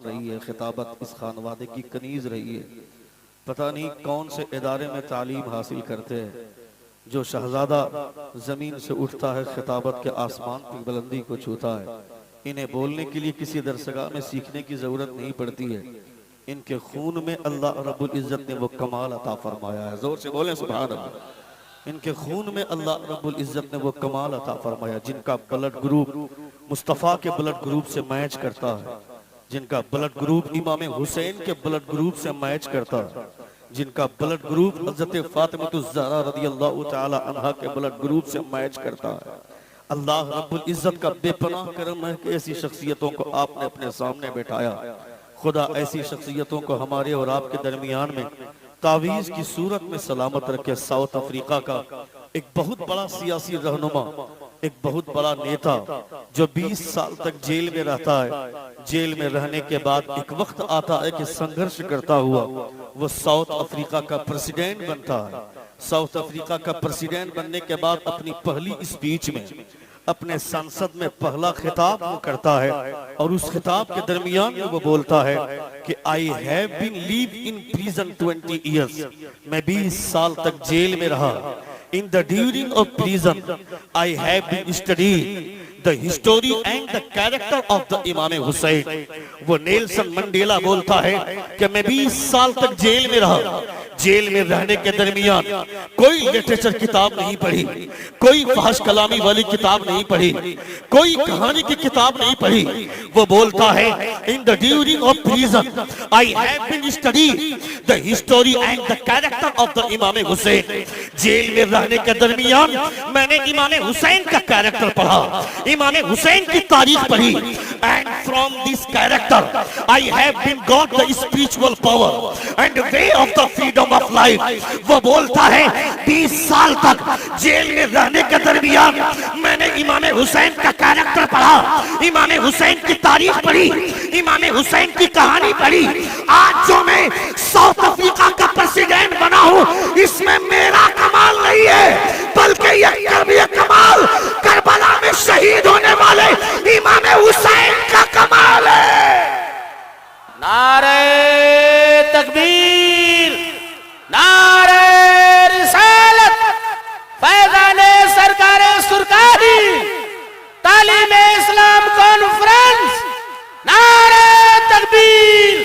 रही है, खिताबत इस खानवादे की कनीज रही है। पता नहीं कौन से इदारे में तालीम हासिल करते हैं जो शहजादा जमीन से उठता है, खिताबत के आसमान की बुलंदी को छूता है। इन्हें बोलने के लिए किसी दरसगाह में सीखने की जरूरत नहीं पड़ती है। इनके खून में अल्लाह रब्बुल इज्जत ने वो कमाल अता फरमाया है। जोर से बोलें सुभान अल्लाह। इनके खून में अल्लाह रब्बुल इज्जत ने वो कमाल अता फरमाया जिनका ब्लड ग्रुप मुस्तफ़ा के ब्लड ग्रुप से मैच करता है, जिनका ब्लड ग्रुप इमाम हुसैन के ब्लड ग्रुप से मैच करता है, जिनका ब्लड ग्रुप हज़रत फातिमा ज़हरा रज़ियल्लाहु तआला अन्हा के ब्लड ग्रुप से मैच करता है। अल्लाह रब्बुल इज्जत का बेपनाह करम है कि ऐसी शख्सियतों को आपने अपने सामने बैठाया। खुदा ऐसी शख्सियतों को हमारे और आपके दरमियान में तावीज़ की सूरत में सलामत रखे। साउथ अफ्रीका का एक बहुत बड़ा सियासी रहनुमा, एक बहुत बड़ा नेता जो 20 साल तक जेल में रहता है, जेल में रहने के बाद एक वक्त आता है कि संघर्ष करता हुआ वो साउथ अफ्रीका का प्रेसिडेंट बनता है। साउथ अफ्रीका का प्रेसिडेंट बनने के बाद अपनी पहली स्पीच में अपने संसद में पहला खिताब वो करता है और उस खिताब के दरमियान में वो बोलता है कि I have been live in prison 20 years. मैं 20 साल तक जेल में रहा। In the during of prison I have been study the history and the character of the imam Hussain. वो नेल्सन मंडेला बोलता है कि मैं 20 साल तक जेल में रहा। जेल में रहने के दरमियान कोई लिटरेचर किताब नहीं पढ़ी, कोई फहश कलामी वाली किताब नहीं पढ़ी, कोई कहानी की किताब नहीं पढ़ी। वो बोलता है in the during of prison I have been study the history and the character of the imam Hussain. Jail में रहने के दरमियान मैंने इमाम हुसैन का कैरेक्टर पढ़ा, इमाम हुसैन की तारीख पढ़ी। And from this character I have been got the spiritual power and way of the freedom of life. वो बोलता है 20 साल तक जेल में रहने के दरमियान मैंने इमाम हुसैन का कैरेक्टर पढ़ा, इमाम हुसैन की तारीख पढ़ी, इमाम हुसैन की कहानी पढ़ी। आज जो मैं साउथ अफ्रीका का प्रेसिडेंट बना हूं, इसमें मेरा कमाल नहीं है, बल्कि ये कमाल करबला में शहीद होने वाले इमाम हुसैन का कमाल है। नारे तकबीर, नारे रिसालत, फैज़ाने सरकारे सुरकारी, तालीमे इस्लाम कॉन्फ्रेंस, नारे तकबीर।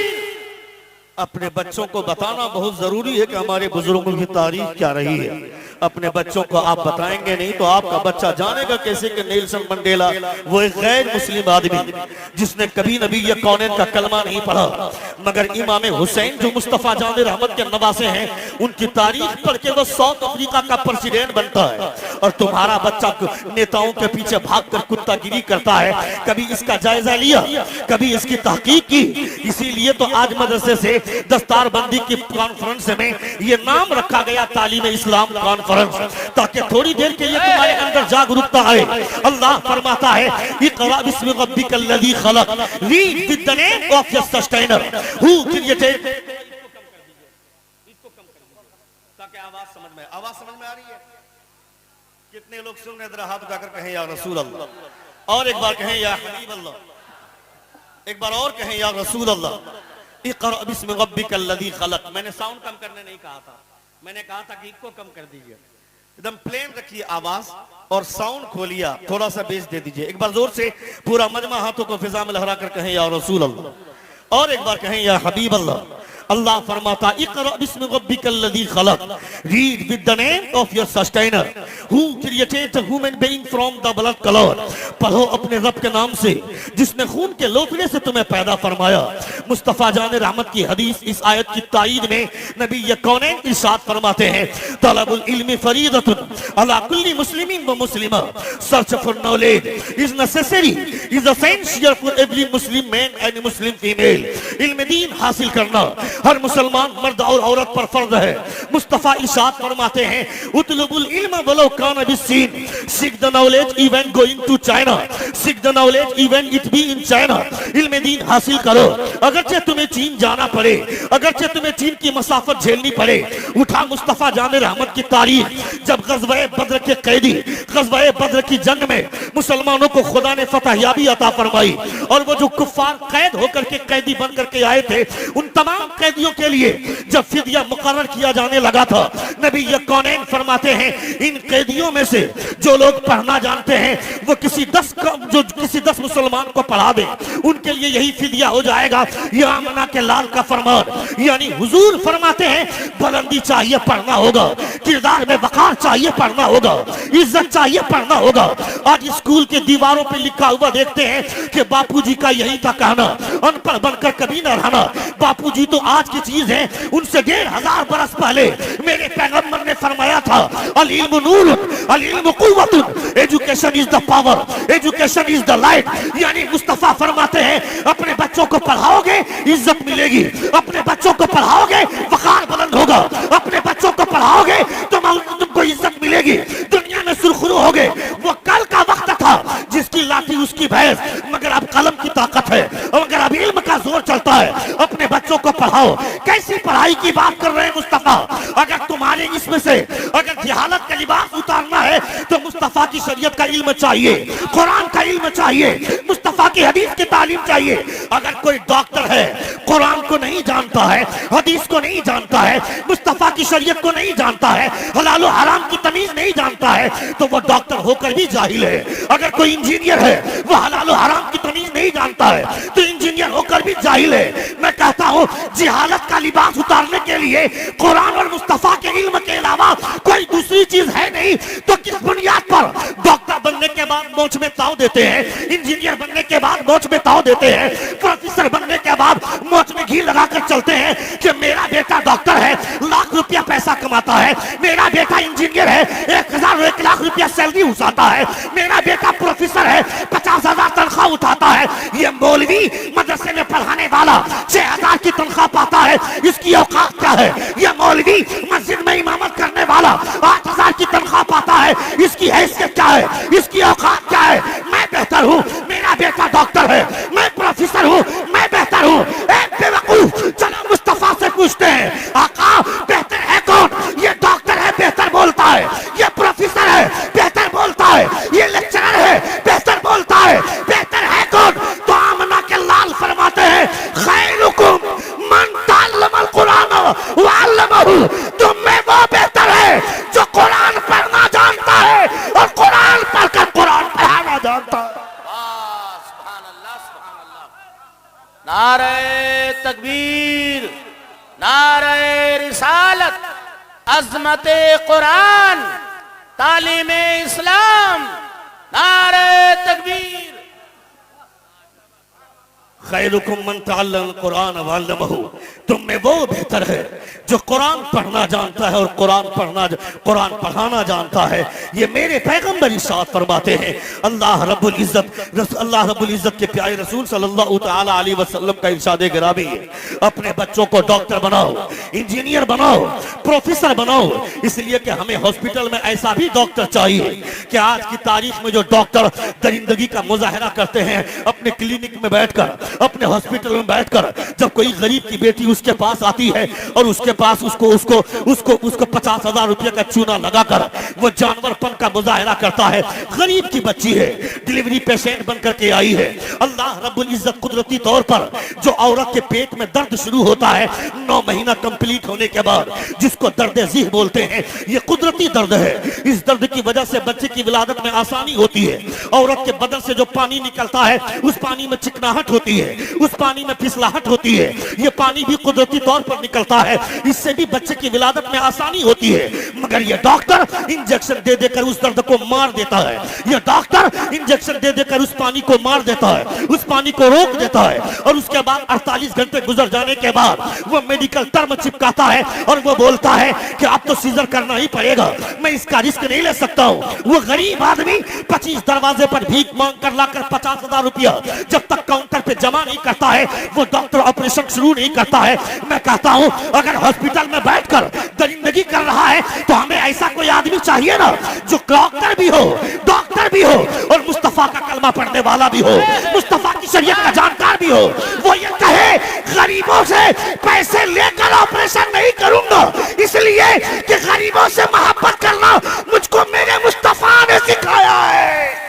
अपने बच्चों को बताना बहुत जरूरी है कि हमारे बुजुर्गों की तारीख क्या रही है। अपने बच्चों को आप बताएंगे नहीं तो आपका बच्चा जानेगा कैसे कि नेल्सन मंडेला वो एक गैर मुस्लिम आदमी जिसने कभी नबी या कौनैन का कलमा नहीं पढ़ा, मगर इमाम हुसैन जो मुस्तफा जान रहमत के नवासे हैं, उनकी तारीख पढ़ के वो साउथ अफ्रीका का प्रेसिडेंट बनता है। और तुम्हारा बच्चा नेताओं के पीछे भागकर कुत्तागिरी करता है। कभी इसका जायजा लिया, कभी इसकी तहकीक की। इसीलिए तो आज मदरसे से दस्तारबंदी की कॉन्फ्रेंस में ये नाम रखा गया तालीम इस्लाम कॉन्फ्रेंस, ताकि थोड़ी देर के लिए तुम्हारे अंदर जागरूकता आए। अल्लाह फरमाता है इक़रा बिस्मि रब्बिकल लज़ी खलक, read with the name of your sustainer who created. इसको कम कर दो ताकि आवाज समझ में आ रही है। कितने लोग सुन रहे हैं? जरा हाथ उठाकर कहें या रसूल अल्लाह। और एक बार कहें या हबीब अल्लाह। एक बार और कहें या रसूल अल्लाह। इक़रा बिस्मि रब्बिकल लज़ी खलक। मैंने साउंड कम करने नहीं कहा था, मैंने कहा था कि इसको कम कर दीजिए, एकदम प्लेन रखिए आवाज और साउंड खोलिए, थोड़ा सा बेस दे दीजिए। एक बार जोर से पूरा मजमा हाथों को फिजा में लहरा कर कहें या रसूल अल्लाह। और एक बार कहें या हबीब अल्लाह। अल्लाह फरमाता इक़रा बिस्मि रब्बिकल लज़ी खलक, read with the name of your sustainer who created the human being from the blood colour. पढ़ो अपने रब के नाम से जिसने खून के लोथड़े से तुम्हें पैदा फरमाया। मुस्तफा जान रहमत की हदीस इस आयत की तायीद में नबी यकौनैन इरशाद फरमाते हैं तलबुल इल्मी फरीदतुन अला कुल्ली मुस्लिमिन व मुस्लिमा। Search for knowledge is necessary, is essential for every Muslim man and Muslim female. इल्म दीन हासिल करना हर मुसलमान मर्द और औरत पर फर्ज है। मुस्तफा इरशाद फरमाते हैं उतलुबुल इल्म वलो कान बिस्सीन, seek the knowledge even going to China, seek the knowledge even it be in China. इल्म दीन हासिल करो अगरचे तुम्हें चीन जाना पड़े, अगरचे तुम्हें चीन की मसाफत झेलनी पड़े। उठा मुस्तफा जाने रहमत की तारीख, जब ग़ज़वा बद्र के कैदी, ग़ज़वा बद्र की जंग में मुसलमानों को खुदा ने फतहयाबी अता फरमाई और वो जो कुफ्फार कैद होकर के कैदी बन करके आए थे, उन तमाम कैदियों के लिए जब फिदिया मुकर्रर किया जाने लगा था, नबी ये कौनैन फरमाते हैं इन कैदियों में से जो लोग पढ़ना जानते हैं वो किसी 10 मुसलमान को पढ़ा दे, उनके लिए यही फिदिया हो जाएगा। ये आमना के लाल का फरमान, यानी हुजूर फरमाते हैं बुलंदी चाहिए पढ़ना होगा, किरदार में वकार चाहिए पढ़ना होगा, इज्जत चाहिए पढ़ना होगा। आज स्कूल के दीवारों पे लिखा हुआ देखते हैं कि बापूजी का यही था कहना, अनपढ़ बनकर कभी न रहना। बापूजी तो आज की चीज है, उनसे 1500 बरस पहले मेरे पैगंबर ने फरमाया था अल इल्मु नूरुन अल इल्मु कुव्वतुन, education is the power, education is the light. यानी मुस्तफा फरमाते हैं अपने बच्चों को पढ़ाओगे इज्जत मिलेगी, अपने बच्चों को पढ़ाओगे वकार बुलंद होगा, अपने बच्चों को पढ़ाओगे तुमको इज्जत मिलेगी, दुनिया में सुरखरू होगे। वो कल का वक्त था जिसकी लाठी उसकी भैंस, मगर अब कलम की ताकत है, मगर अब इल्म का जोर चलता है। अपने बच्चों को पढ़ाओ। कैसी पढ़ाई की बात कर रहे हैं मुस्तफा? अगर तुम्हारे इसमें से अगर जिहालत का लिबास उतारना है तो मुस्तफा की शरीयत का इल्म चाहिए, कुरान का इल्म चाहिए, मुस्तफा की हदीस की तालीम चाहिए। अगर कोई डॉक्टर है कुरान को नहीं जानता है, हदीस को नहीं जानता है, मुस्तफा की शरीयत को नहीं जानता है, हलाल और हराम की तमीज नहीं जानता है, तो वो डॉक्टर होकर भी जाहिल है। अगर कोई इंजीनियर है वो हलाल और हराम की तमीज नहीं जानता है तो इंजीनियर होकर भी जाहिल है। मैं कहता हूँ जिहालत का लिबास उतारने के लिए कुरान और मुस्तफा के इल्म के अलावा कोई दूसरी चीज है नहीं, तो किस बुनियाद पर डॉक्टर बनने के बाद मोच में ताव देते हैं, इंजीनियर बनने के बाद मोच में ताव देते हैं, प्रोफेसर बनने के बाद मोच में घी लगाकर चलते हैं कि मेरा बेटा डॉक्टर है, लाख रुपया पैसा कमाता है, मेरा बेटा इंजीनियर है, 1 लाख रुपया सैलरी उठाता है, मेरा बेटा प्रोफेसर है, 50,000 तनख्वाह उठाता है। ये मौलवी मदरसे में पढ़ाने वाला 6,000 की तनख्वाह पाता है, इसकी औकात क्या है? ये मौलवी मस्जिद में इमामत करने वाला 8,000 की तनख्वाह पाता है, इसकी हैसियत क्या है? इसकी औकात क्या है? मैं बेहतर हूँ, मेरा बेटा डॉक्टर है, मैं प्रोफेसर हूँ, मैं बेहतर हूँ। एक बेवकूफ चलो मुस्तफा से पूछते हैं आका बेहतर है कौन? ये डॉक्टर है बेहतर बोलता है, ये प्रोफेसर है बेहतर बोलता है, ये लेक्चरर है बेहतर बोलता है, बेहतर है कौन? तो आमना के लाल फरमाते हैं खैरुकुम मन तअल्लमल कुरान व अल्लमहु, तुम में वो बेहतर है जो कुरान पढ़ना जानता है और कुरान पढ़कर कुरान पढ़ाना जानता है। नारे तकबीर, नारे रिसालत, अज़मते कुरान, तालीमे इस्लाम, नारे तकबीर। खैरुकुम मन तअल्लमल कुरान व अल्लमहु, तुम में वो बेहतर है जो कुरान पढ़ना जानता है और कुरान पढ़ाना जानता है। ये मेरे पैगंबर इरशाद फरमाते हैं। अल्लाह रब्बुल इज्जत के प्यारे रसूल सल्लल्लाहु तआला अलैहि वसल्लम का इरशाद गिरामी है, अपने बच्चों को डॉक्टर बनाओ, इंजीनियर बनाओ, प्रोफेसर बनाओ। इसलिए कि हमें हॉस्पिटल में ऐसा भी डॉक्टर चाहिए कि आज की तारीख में जो डॉक्टर दरिंदगी का मुजाहरा करते हैं अपने क्लिनिक में बैठकर, अपने हॉस्पिटल में बैठकर, जब कोई गरीब की बेटी उसके पास आती है और उसके पास उसको 50,000 रुपये का चूना लगाकर वो जानवरपन का मुजाहरा करता है। गरीब की बच्ची है, डिलीवरी पेशेंट बनकर के आई है। अल्लाह रब्बुल इज्जत कुदरती तौर पर जो औरत के पेट में दर्द शुरू होता है 9 महीना कंप्लीट होने के बाद, जिसको दर्द ज़ीह बोलते हैं, ये कुदरती दर्द है। इस दर्द की वजह से बच्चे की विलादत में आसानी होती है। औरत के बदन से जो पानी निकलता है उस पानी में चिकनाहट होती है, उस पानी में फिसलाहट होती है। ये पानी भी कुदरती तौर पर निकलता है, इससे भी बच्चे की विलादत में आसानी होती है। मगर यह डॉक्टर इंजेक्शन दे देकर उस दर्द को मार देता है, यह डॉक्टर इंजेक्शन दे देकर उस पानी को मार देता है, उस पानी को रोक देता है, और उसके बाद 48 घंटे गुजर जाने के बाद वो मेडिकल टर्म चिपकाता है और वो बोलता है कि अब तो सीजर करना ही पड़ेगा, मैं इसका रिस्क नहीं ले सकता हूँ। वो गरीब आदमी 25 दरवाजे पर भीख मांग कर लाकर 50,000 रुपया जब तक काउंटर पे जमा नहीं करता है, वो डॉक्टर ऑपरेशन शुरू नहीं करता है। मैं कहता हूँ अगर हॉस्पिटल में बैठकर दरिंदगी कर रहा है तो हमें ऐसा कोई आदमी चाहिए ना जो डॉक्टर भी हो और मुस्तफा का कलमा पढ़ने वाला भी हो, मुस्तफा की शरीयत का जानकार भी हो। वो ये कहे गरीबों से पैसे लेकर ऑपरेशन नहीं करूंगा, इसलिए कि गरीबों से मोहब्बत करना मुझको मेरे मुस्तफा ने सिखाया है,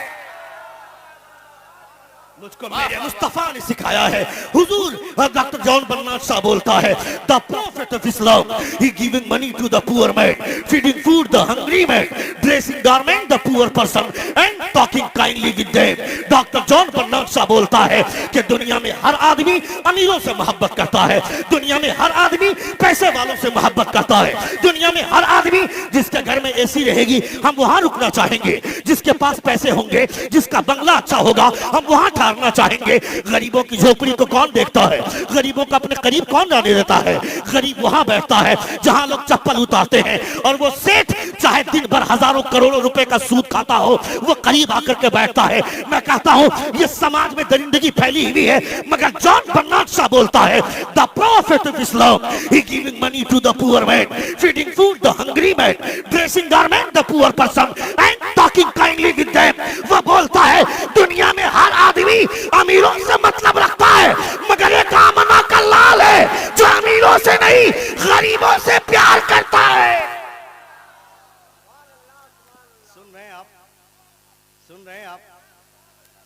मुझको मेरे मुस्तफा ने सिखाया है। हुजूर डॉक्टर जॉन बर्नार्ड शाह बोलता है, the prophet of Islam he giving money to the poor man, feeding food the hungry man, dressing garment the poor person and talking kindly with them. Doctor John Bernard Shaw बोलता है कि दुनिया में हर आदमी अमीरों से मोहब्बत करता है, दुनिया में हर आदमी पैसे वालों से मोहब्बत करता है, दुनिया में हर आदमी जिसके घर में एसी रहेगी हम वहां रुकना चाहेंगे, जिसके पास पैसे होंगे, जिसका बंगला अच्छा होगा हम वहां ठहरना चाहेंगे। गरीबों की झोपड़ी को कौन देखता है, गरीबों को अपने करीब कौन जाने देता है? गरीब वहां बैठता है जहां लोग चप्पल उतारते हैं, और वो सेठ चाहे दिन भर हजारों करोड़ों रुपए का सूद खाता हो, वो करीब आकर के बैठता है। मैं कहता हूं ये समाज में दरिंदगी फैली हुई है, मगर जॉन बर्नार्ड शाह बोलता है, the prophet of Islam he giving money to the poor man, feeding food the hungry man, dressing garment the poor person and talking kindly with them. वो बोलता है दुनिया में हर आदमी अमीरों से मतलब रखता है, मगर एक आमना का लाल है जो अमीरों से नहीं गरीबों से प्यार करता है। सुन रहे हैं आप, सुन रहे हैं आप,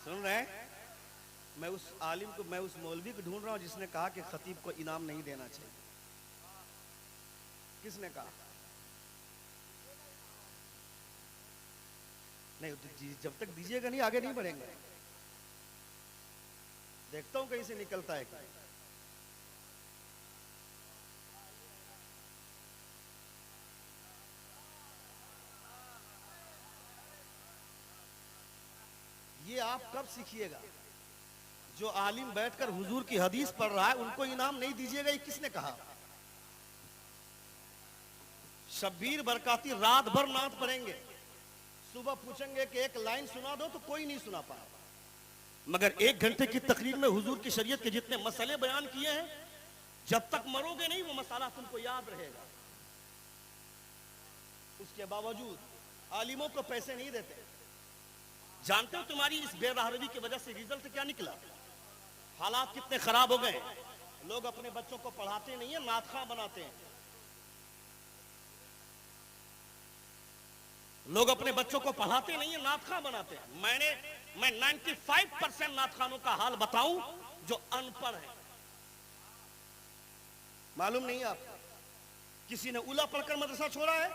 सुन रहे हैं? मैं उस आलिम को, मैं उस मौलवी को ढूंढ रहा हूं जिसने कहा कि खतीब को इनाम नहीं देना चाहिए। किसने कहा? नहीं, जब तक दीजिएगा नहीं आगे नहीं बढ़ेंगे। देखता हूं कहीं से निकलता है क्या। ये आप कब सीखिएगा? जो आलिम बैठकर हुजूर की हदीस पढ़ रहा है उनको इनाम नहीं दीजिएगा, ये किसने कहा? शब्बीर बरकाती रात भर नात पढ़ेंगे, सुबह पूछेंगे कि एक लाइन सुना दो तो कोई नहीं सुना पाया, मगर 1 घंटे की तकरीर में हुजूर की शरीयत के जितने मसले बयान किए हैं, जब तक मरोगे नहीं वो मसाला तुमको याद रहेगा। उसके बावजूद आलिमों को पैसे नहीं देते। जानते हो तुम्हारी इस बेराहरवी की वजह से रिजल्ट क्या निकला? हालात कितने खराब हो गए। लोग अपने बच्चों को पढ़ाते नहीं है, नातखा बनाते हैं। लोग अपने बच्चों को पढ़ाते नहीं है, नातखा बनाते हैं। मैं 95% नातखानों का हाल बताऊं जो अनपढ़ है। मालूम नहीं आपको? किसी ने उला पढ़कर मदरसा छोड़ा है,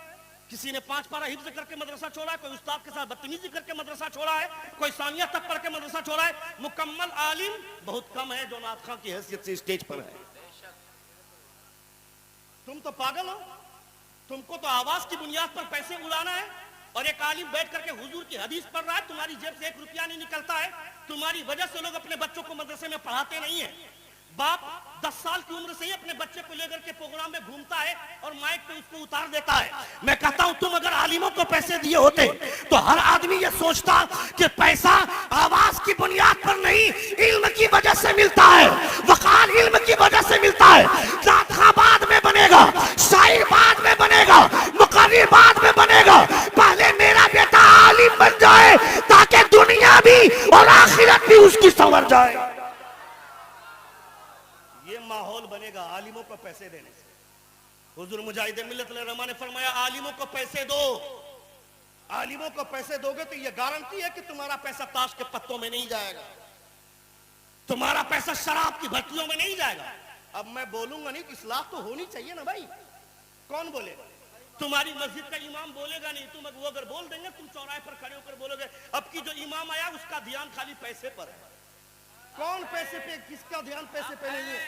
किसी ने 5 पारा हिफ्ज करके मदरसा छोड़ा है, कोई उस्ताद के साथ बदतमीजी करके मदरसा छोड़ा है, कोई सानिया तक पढ़ के मदरसा छोड़ा है। मुकम्मल आलिम बहुत कम है जो नातखा की हैसियत से स्टेज पर है। तुम तो पागल हो, तुमको तो आवाज की बुनियाद पर पैसे उड़ाना है, और एक आलिम बैठ करके हुजूर की हदीस पढ़ रहा है, तुम्हारी जेब से 1 रुपया नहीं निकलता है। तुम्हारी वजह से लोग अपने बच्चों को मदरसे में पढ़ाते नहीं है। बाप 10 साल की उम्र से ही अपने बच्चे को लेकर के प्रोग्राम में घूमता है और माइक पे उसको उतार देता है। मैं कहता हूं तुम अगर आलिमों को पैसे दिए होते तो हर आदमी ये सोचता कि पैसा आवाज की बुनियाद पर नहीं, इल्म की वजह से मिलता है, वकार इल्म की वजह से मिलता है। नातखा बाद में बनेगा, शायर बाद में बनेगा, मुकर्रिर बाद में बनेगा। पहले मेरा बेटा आलिम बन जाए ताकि दुनिया भी और आखिरत भी उसकी संवर जाए। ये माहौल बनेगा आलिमों को पैसे देने से। हुजूर मुजाहिद मिल्लत रहमा ने फरमाया आलिमों को पैसे दो। आलिमों को पैसे दोगे तो ये गारंटी है कि तुम्हारा पैसा ताश के पत्तों में नहीं जाएगा, तुम्हारा पैसा शराब की भट्टियों में नहीं जाएगा। अब मैं बोलूंगा नहीं, इस्लाह तो होनी चाहिए ना भाई। कौन बोलेगा? तुम्हारी मस्जिद का इमाम बोलेगा नहीं, तुम वो अगर बोल देंगे, तुम चौराहे पर खड़े होकर बोलोगे अब की जो इमाम आया उसका ध्यान खाली पैसे पर है। कौन पैसे पे, किसका ध्यान पैसे पे नहीं है?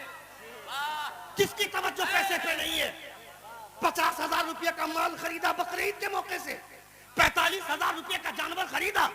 किसकी तवज्जो पैसे पे नहीं है? 50,000 रुपये का माल खरीदा बकरीद के मौके से, 45,000 रुपये का जानवर खरीदा,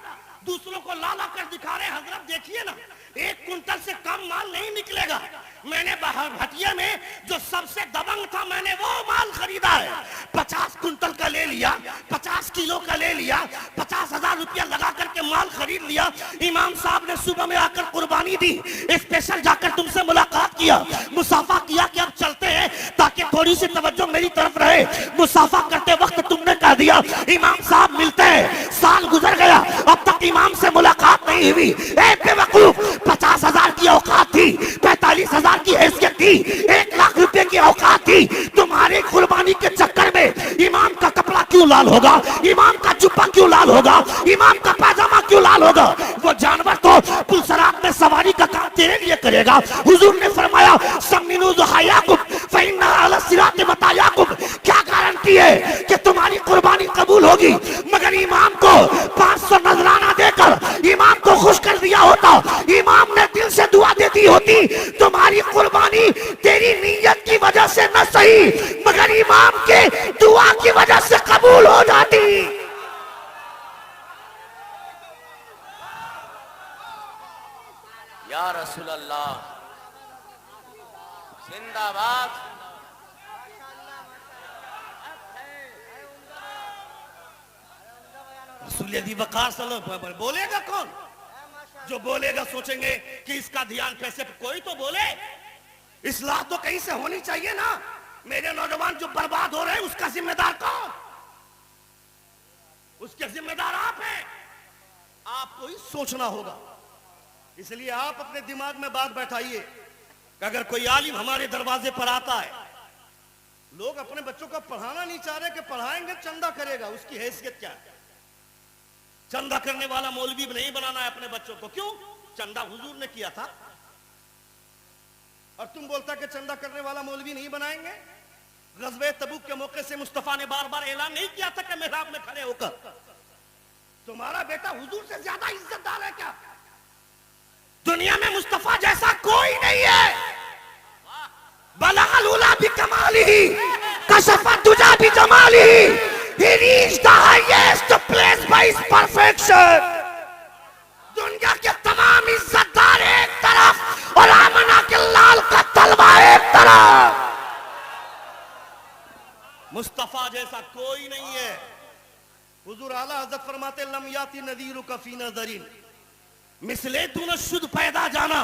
दूसरों को ला ला कर दिखा रहे हजरत देखिए ना, 1 कुंटल से कम माल नहीं निकलेगा। मैंने भटिया में जो सबसे दबंग था मैंने वो माल खरीदा है, 50 कुंटल का ले लिया, 50 किलो का ले लिया, 50,000 रुपया लगा करके माल खरीद लिया। इमाम साहब ने सुबह में आकर कुर्बानी दी, स्पेशल जाकर तुमसे मुलाकात किया, मुसाफा किया कि अब चलते हैं ताकि थोड़ी सी तवज्जो मेरी तरफ रहे। मुसाफा करते वक्त तुमने कह दिया इमाम साहब मिलते हैं, साल गुजर गया अब तक इमाम से मुलाकात नहीं हुई। ए बेवकूफ, 50,000 की औकात थी, 45,000 की हैसियत थी, 1 लाख रुपए की औकात थी। तुम्हारे कुर्बानी के चक्कर में इमाम का कपड़ा क्यों लाल होगा, इमाम का जुब्बा क्यों लाल होगा, इमाम का पाजामा क्यों लाल होगा? वो जानवर तो पुलसरात में सवारी का काम तेरे लिए करेगा। हुजूर ने फरमाया समिनु ज़हायाकुम फ़इन्ना अला सिरात मतायाकुम। क्या गारंटी है कि तुम्हारी कुर्बानी कबूल होगी? मगर इमाम को 500 नजराना देकर इमाम को खुश कर दिया होता, इमाम ने दिल से दुआ दे दी होती, तुम्हारी कुर्बानी तेरी नीयत की वजह से न सही मगर इमाम के दुआ की वजह से कबूल हो जाती। या रसूल अल्लाह जिंदाबाद। रसूल वकार सल्लल्लाहु बोलेगा कौन? जो बोलेगा सोचेंगे कि इसका ध्यान पैसे पे, कोई तो बोले। इस्लाह तो कहीं से होनी चाहिए ना। मेरे नौजवान जो बर्बाद हो रहे हैं उसका जिम्मेदार कौन? उसके जिम्मेदार आप हैं। आपको ही सोचना होगा। इसलिए आप अपने दिमाग में बात बैठाइए कि अगर कोई आलिम हमारे दरवाजे पर आता है, लोग अपने बच्चों को पढ़ाना नहीं चाह रहे कि पढ़ाएंगे चंदा करेगा, उसकी हैसियत क्या है? चंदा करने वाला मौलवी नहीं बनाना है अपने बच्चों को। क्यों? चंदा हुजूर ने किया था और तुम बोलता कि चंदा करने वाला मौलवी नहीं बनाएंगे। गज़वे तबूक के मौके से मुस्तफा ने बार बार ऐलान नहीं किया था कि मेहराब में खड़े होकर तुम्हारा बेटा हुजूर से ज्यादा इज्जतदार है क्या? दुनिया में मुस्तफा जैसा कोई नहीं है। बलाल उला भी कमालिही, कशफत दुजा भी जमालिही। He reached the highest place by his perfection. दुनिया के तमाम इज्जतदार एक तरफ और आमना के लाल का तलवा एक तरफ। मुस्तफा जैसा कोई नहीं है। हुजूर आला हज़रत फरमाते लम याती नज़ीरु कफी नज़रीन मिसले तूने शुद्ध पैदा जाना।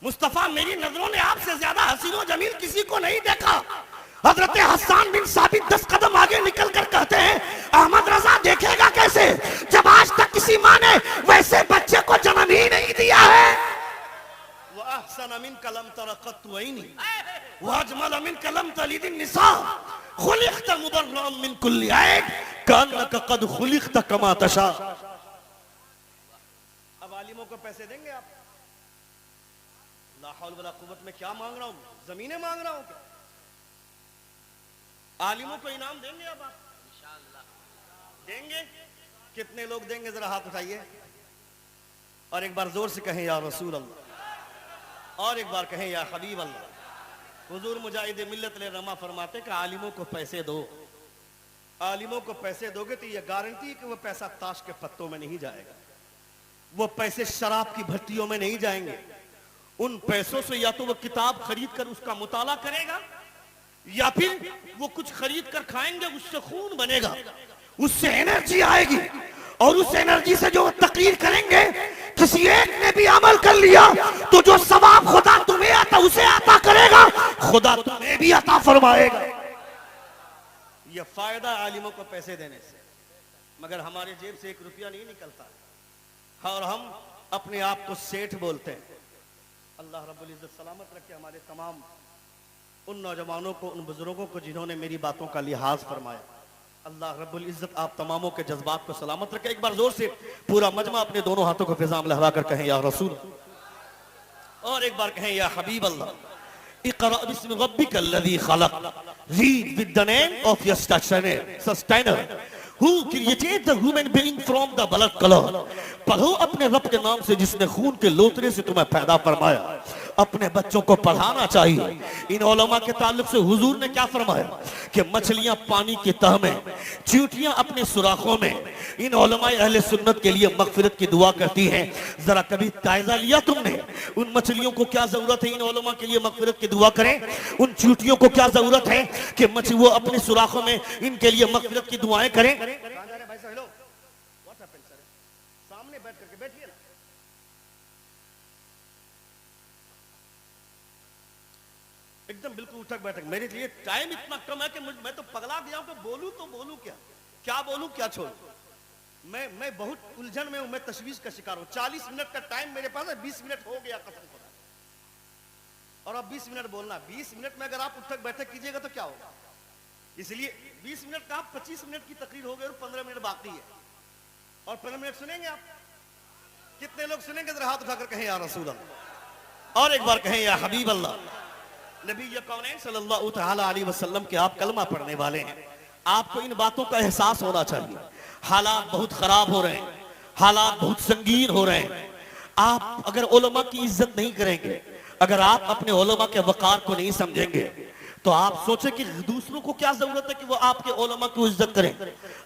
मुस्तफा मेरी नजरों ने आपसे ज्यादा हसीनो जमील किसी को नहीं देखा। हजरत हसन बिन साबित 10 कदम आगे निकल कर कहते हैं अहमद रजा देखेगा कैसे जब आज तक किसी माँ ने वैसे बच्चे को जन्म ही नहीं दिया है। वह अहसन मिन कलम तरक़त वैनी वह अजमल मिन कलम तलिदिन निसा खुलिक़त मुबर्रअन मिन कुल्ली ऐब कअन्नक क़द खुलिक़त कमा तशा। अब आलिमों को पैसे देंगे आप? ला हौल वला कुव्वत में क्या मांग रहा हूं? जमीनें मांग रहा हूं क्या? आलिमों को इनाम देंगे अब आप? इंशाअल्लाह देंगे। कितने लोग देंगे जरा हाथ उठाइए और एक बार जोर से कहें या रसूल अल्लाह, और एक बार कहें या हबीब अल्लाह। हुजूर मुजाहिद मिल्लत ने रमा फरमाते कि आलिमों को पैसे दो। आलिमों को पैसे दोगे तो ये गारंटी कि वो पैसा ताश के पत्तों में नहीं जाएगा, वो पैसे शराब की भट्टियों में नहीं जाएंगे। उन पैसों से या तो वो किताब खरीद कर उसका मुताला करेगा या फिर वो कुछ खरीद कर खाएंगे, उससे खून बनेगा, उससे एनर्जी आएगी और उस एनर्जी से जो तकरीर करेंगे किसी एक ने भी अमल कर लिया तो जो सवाब खुदा तुम्हें आता उसे अता करेगा, खुदा तुम्हें भी अता फरमाएगा। यह फायदा आलिमों को पैसे देने से। मगर हमारे जेब से 1 रुपया नहीं निकलता और हम अपने आप को सेठ बोलते हैं। अल्लाह रब्बुल इज्जत सलामत रखे हमारे तमाम उन नौजवानों को, उन बुजुर्गों को जिन्होंने मेरी बातों का लिहाज फरमाया। अल्लाह रब्बुल इज्जत आप तमामों के जज्बात को सलामत रखे। एक बार जोर से पूरा मजमा अपने दोनों हाथों को फिजा में लहरा कर कहें या रसूल, और एक बार कहें या हबीब अल्लाह। इक़रा बिस्मि रब्बिकल लज़ी खलक़, read with the name of your sustainer who created the human being from the blood color। पढ़ो अपने रब के नाम से जिसने खून के लोतरे से तुम्हें पैदा फरमाया। अपने बच्चों को पढ़ाना चाहिए। इन उलमा के ताल्लुक से हुजूर ने क्या फरमाया कि मछलियां पानी की तह में, चींटियां अपने सुराखों में। इन उलमा अहले सुन्नत के लिए मगफिरत की दुआ करती हैं। जरा कभी जायजा लिया तुमने उन मछलियों को क्या जरूरत है इन उलमा के लिए मगफिरत की दुआ करें? उन चींटियों को क्या जरूरत है कि वो अपने सुराखों में इनके लिए मगफिरत की दुआएं करें? सामने बैठ करके बैठिए ना। एकदम बिल्कुल उठक बैठक। मेरे लिए टाइम इतना कम है कि मैं तो पगला गया हूं कि बोलूं क्या बोलूं क्या छोड़ूं। मैं बहुत उलझन में हूं, मैं तशवीश का शिकार हूं। 40 मिनट का टाइम मेरे पास है, 20 मिनट हो गया कसम खुदा, और अब 20 मिनट बोलना। 20 मिनट में अगर आप उठक बैठक कीजिएगा तो क्या होगा? इसलिए 20 मिनट का 25 मिनट की तकरीर हो गई और 15 मिनट बाकी है। और 15 मिनट सुनेंगे आप? कितने लोग सुनेंगे? जरा हाथ उठाकर कहें या रसूल अल्लाह, और एक बार कहें या हबीब अल्लाह। नबी कौनैन सल्लल्लाहु तआला अलैहि वसल्लम के आप कलमा पढ़ने वाले हैं। आपको इन बातों का एहसास होना चाहिए। हालात बहुत खराब हो रहे हैं, हालात बहुत संगीन हो रहे हैं। आप अगर उलमा की इज्जत नहीं करेंगे, अगर आप अपने उलमा के वकार को नहीं समझेंगे, तो आप सोचें कि दूसरों को क्या जरूरत है कि वो आपके उलमा की इज्जत करें,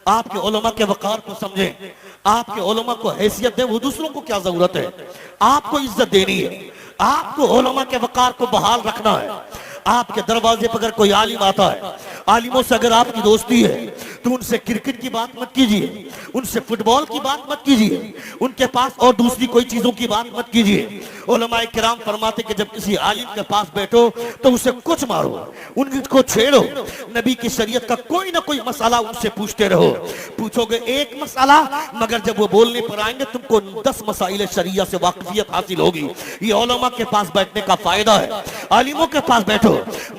आपके उलमा के वकार को समझें, आपके उलमा को हैसियत दें। वो दूसरों को क्या जरूरत है? आपको इज्जत देनी है, आपको उलमा के वकार को बहाल रखना है। आपके दरवाजे पर अगर कोई आलिम आता है, आलिमों से अगर आपकी दोस्ती है, तो उनसे क्रिकेट की बात मत कीजिए, उनसे फुटबॉल की बात मत कीजिए, उनके पास और दूसरी कोई चीजों की बात मत कीजिए। उलमाए किराम फरमाते कि जब किसी आलिम के पास बैठो तो उसे कुछ मारो, उनको छेड़ो। नबी की शरीयत का कोई ना कोई मसाला उनसे पूछते रहो। पूछोगे एक मसाला, मगर जब वो बोलने पर आएंगे तुमको 10 मसाइल शरिया से वाकफियत हासिल होगी। ये उलमा के पास बैठने का फायदा है। आलिमों के पास बैठो।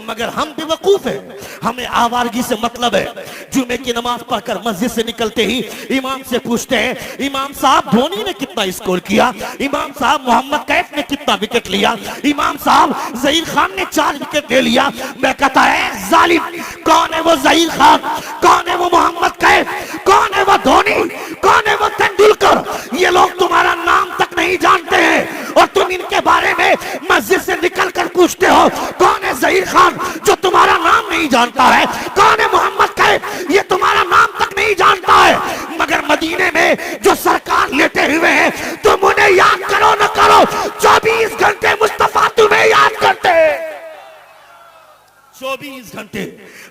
मगर हम बेवकूफ हैं, हमें आवारगी से मतलब है। जुमे की नमाज पढ़कर मस्जिद से निकलते ही इमाम से पूछते हैं, इमाम साहब धोनी ने कितना स्कोर किया, इमाम साहब मोहम्मद कैफ ने कितना विकेट लिया, इमाम साहब जहीर खान ने 4 विकेट ले लिया। मैं कहता है जालिम, कौन है वो जहीर खान, कौन है वो मोहम्मद कैफ, कौन है वो धोनी, कौन है वो तेंदुलकर? ये लोग तुम्हारा नाम तक नहीं जानते हैं और तुम इनके बारे में मस्जिद से निकल कर पूछते हो कौन है जहीर खान, जो तुम्हारा नाम नहीं जानता है, कौन है मोहम्मद कैफ, ये तुम्हारा नाम तक नहीं जानता है। मगर मदीने में जो सरकार लेटे हुए हैं, तुम उन्हें याद करो न करो, 24 घंटे मुस्तफा तुम्हें याद करते हैं। 24 घंटे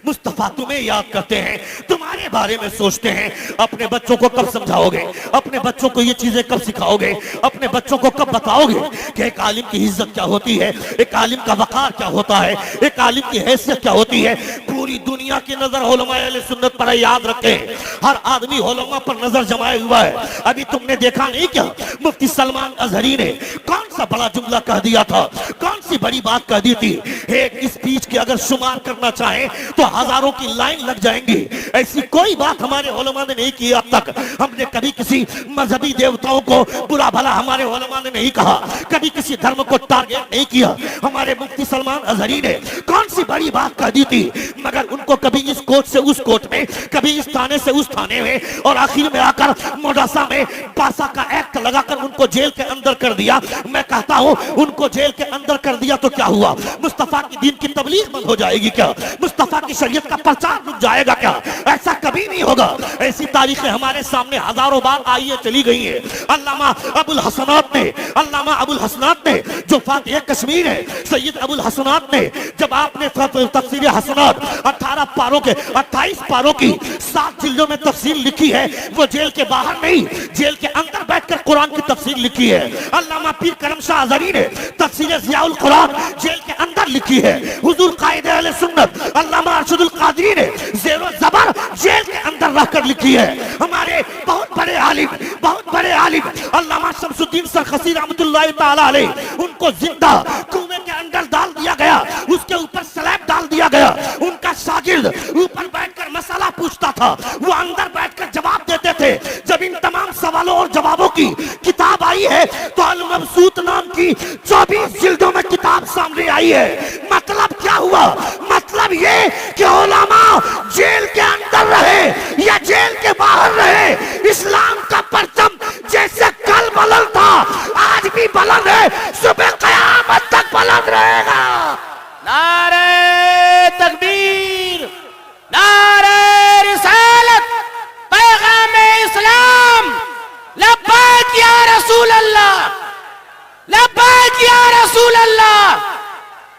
मुस्तफा तुम्हें याद करते हैं, तुम्हारे बारे में सोचते हैं। अपने बच्चों को कब समझाओगे, अपने बच्चों को ये चीजें कब सिखाओगे, अपने बच्चों को कब बताओगे कि एक आलिम की इज्जत क्या होती है, एक आलिम का वकार क्या होता है, एक आलिम की हैसियत क्या होती है। पूरी दुनिया की नजर उलमा अहले सुन्नत पर है, याद रखें। हर आदमी उलमा पर नजर जमाए हुआ है। अभी तुमने देखा नहीं क्या, मुफ्ती सलमान अजहरी ने कौन सा बड़ा जुमला कह दिया था, कौन सी बड़ी बात कह दी थी। एक स्पीच की अगर शुमार करना चाहे तो हजारों की लाइन लग जाएंगी। ऐसी कोई बात हमारे उलमा ने नहीं की अब तक। हमने कभी किसी मजहबी देवताओं को बुरा भला हमारे उलमा ने नहीं कहा, कभी किसी धर्म को टारगेट नहीं किया। हमारे मुफ्ती सलमान अजहरी ने कौन सी बड़ी बात कह दी थी, मगर उनको कभी इस कोर्ट से उस कोर्ट में, कभी इस थाने से उस थाने में, और आखिर में आकर मोडासा में पासा का एक्ट लगाकर उनको जेल के अंदर कर दिया। मैं कहता हूं उनको जेल के अंदर कर दिया तो क्या हुआ? मुस्तफा की दीन की तबलीग बंद हो जाएगी क्या? मुस्तफा की शरीयत का प्रचार रुक जाएगा क्या? ऐसा कभी नहीं होगा। ऐसी तारीखें हमारे सामने हजारों बार आई है, चली गई है। अल्लामा अबुल हसनात ने जो फातिह कश्मीर है, सैयद अबुल हसनात ने, जब आपने तफसीर हसनात 18 पारों के 28 पारों की 7 जिल्दों में तफसीर लिखी है, वो जेल के बाहर नहीं, जेल के अंदर बैठकर कुरान की तफसीर लिखी है। अल्लामा पीर करम शाह अज़हरी ने तफसीर ज़ियाउल कुरान जेल के अंदर लिखी है। हुजूर कायदे अहले सुन्नत अल्लामा अरशदुल कादरी ने ज़ेरो ज़बर जेल के अंदर रहकर लिखी है। हमारे बहुत बड़े आलिम अल्लामा शमसुद्दीन सरखसी रहमतुल्लाह तआला अलैह, उनको जिंदा कुएं के अंदर डाल दिया गया, उसके ऊपर स्लैब डाल दिया गया। उनका शागिर्द ऊपर बैठकर मसाला पूछता था, वो अंदर बैठकर जवाब देते थे। जब इन तमाम सवालों और जवाबों की किताब आई है तो अल मबसूत नाम की 24 जिल्दों में किताब सामने आई है। मतलब क्या हुआ? मतलब ये कि उलमा जेल के अंदर रहे या जेल के बाहर रहे, इस्लाम का परचम जैसे कल बुलंद था आज भी बुलंद है, सुबह क़यामत तक बुलंद तकबीर, नारे रिसालत, पैगाम इस्लाम, लब्बैक या रसूल अल्लाह, लब्बैक या रसूल अल्लाह,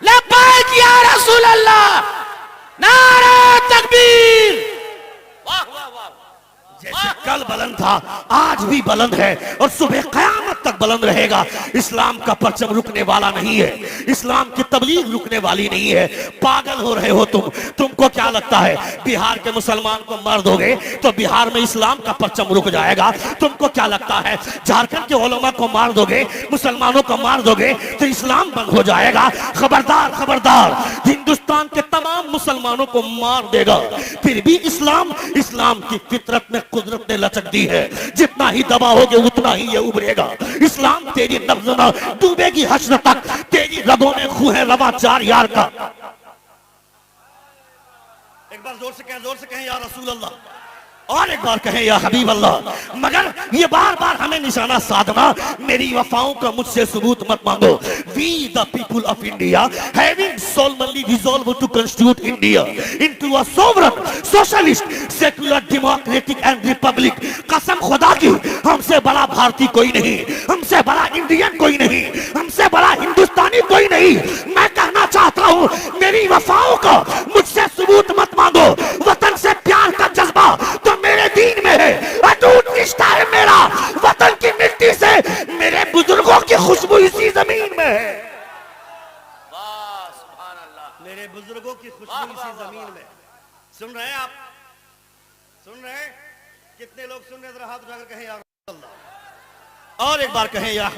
लब्बैक या रसूल अल्लाह, नारे तकबीर। वाह वाह वाह, जैसे कल बुलंद था आज भी बुलंद है और सुबह कयामत तक बुलंद रहेगा। इस्लाम का परचम रुकने वाला नहीं है, इस्लाम की तबलीग रुकने वाली नहीं है। पागल हो रहे हो तुमको क्या लगता है बिहार के मुसलमान को मार दोगे तो बिहार में इस्लाम का परचम रुक जाएगा? तुमको क्या लगता है झारखंड के उलमा को मार दोगे, मुसलमानों को मार दोगे तो इस्लाम बंद हो जाएगा? खबरदार खबरदार, हिंदुस्तान के तमाम मुसलमानों को मार देगा फिर भी इस्लाम की फितरत में कुदरत ने लचक दी है, जितना ही दबाओगे उतना ही ये उभरेगा। इस्लाम तेरी नब्ज में डूबेगी हश्र तक, तेरी रगों में खूह है रवा 4 यार का। एक बार जोर से कहें या रसूल अल्लाह, और एक बार कहें या हबीब अल्लाह। मगर ये बार बार हमें निशाना साधना, मेरी वफाओं का मुझसे सबूत मत मांगो। We the people of India having solemnly resolved to constitute India into a sovereign, socialist, secular, democratic and republic। कसम खुदा की हमसे बड़ा भारतीय कोई नहीं, हमसे बड़ा इंडियन कोई नहीं, हमसे बड़ा हिंदुस्तानी कोई नहीं। मैं कहना चाहता हूँ मेरी वफाओं का मुझसे सबूत मत मांगो। वतन से प्यार का जज्बा तो मेरे दीन में है, अटूट रिश्ता है मेरा वतन की मिट्टी से, मेरे बुजुर्गों की खुशबू इसी जमीन में है। वाह सुभान अल्लाह, मेरे बुजुर्गों की खुशबू इसी जमीन में। सुन रहे हैं आप? सुन रहे हैं? कितने लोग सुन रहे हैं? जरा हाथ उठाकर कहें या अल्लाह, और एक बार कहें या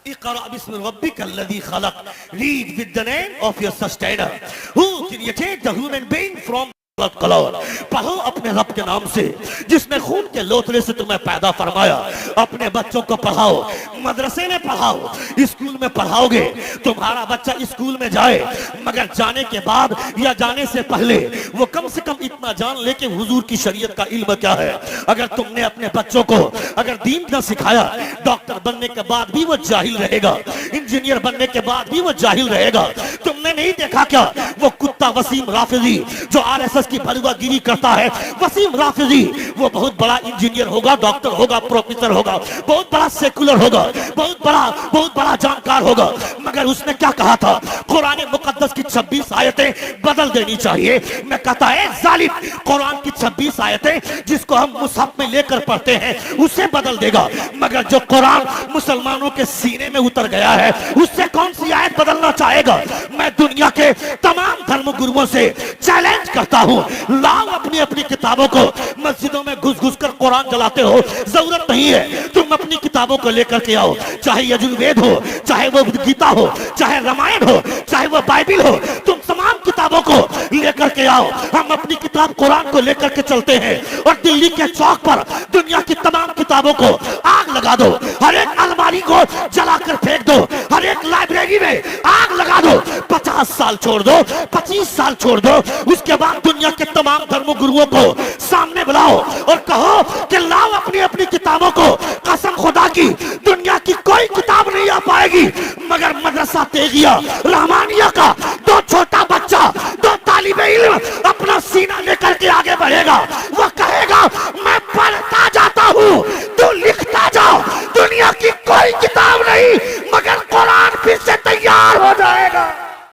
Iqra बिस्मि रब्बिकल्लज़ी खलक़। Read with the name of your sustainer who created the human being from पढ़ो अपने रब के नाम से जिसने खून के लोथड़े से तुम्हें पैदा फरमाया। अपने बच्चों को पढ़ाओ, मदरसे में पढ़ाओ, स्कूल में पढ़ाओगे। तुम्हारा बच्चा स्कूल में जाए मगर जाने के बाद या जाने से पहले वो कम से कम इतना जान ले कि हुजूर की शरीयत का इल्म क्या है। अगर तुमने अपने बच्चों को अगर दीन न सिखाया, डॉक्टर बनने के बाद भी वो जाहिल रहेगा, इंजीनियर बनने के बाद भी वो जाहिल रहेगा। तुमने नहीं देखा क्या वो कुत्ता वसीम राफिजी जो आरएसएस की भलुआगिरी करता है, वसीम राफिजी वो बहुत बड़ा इंजीनियर होगा, डॉक्टर होगा, प्रोफेसर होगा, बहुत बड़ा सेकुलर होगा, बहुत बड़ा जानकार होगा। मगर उसने क्या कहा था? कुरान मुकद्दस की 26 आयतें बदल देनी चाहिए। मैं कहता है जालिम, कुरान की 26 आयतें जिसको हम मुसहफ में लेकर पढ़ते हैं उसे बदल देगा, मगर जो कुरान मुसलमानों के सीने में उतर गया है उससे कौन सी आयत बदलना चाहेगा? मैं दुनिया के तमाम धर्म गुरुओं से चैलेंज करता हूं, लाओ अपनी अपनी किताबों को। मस्जिदों में घुस घुस कर कुरान जलाते हो, जरूरत नहीं है। तुम अपनी किताबों को लेकर के आओ, चाहे यजुर्वेद हो, चाहे वो गीता हो, चाहे रामायण हो, चाहे वो बाइबिल हो, तुम तमाम किताबों को लेकर के आओ। हम अपनी किताब कुरान को लेकर के चलते हैं और दिल्ली के चौक पर दुनिया की तमाम किताबों को आग लगा दो, हर एक अलमारी को जलाकर फेंक दो, हर एक लाइब्रेरी में आग लगा दो। 50 साल छोड़ दो, 25 साल छोड़ दो, उसके बाद दुनिया के तमाम धर्म गुरुओं को सामने बुलाओ और कहो कि लाओ अपनी अपनी किताबों को। कसम खुदा की दुनिया की कोई किताब नहीं आ पाएगी मगर मदरसा तेगिया, रहमानिया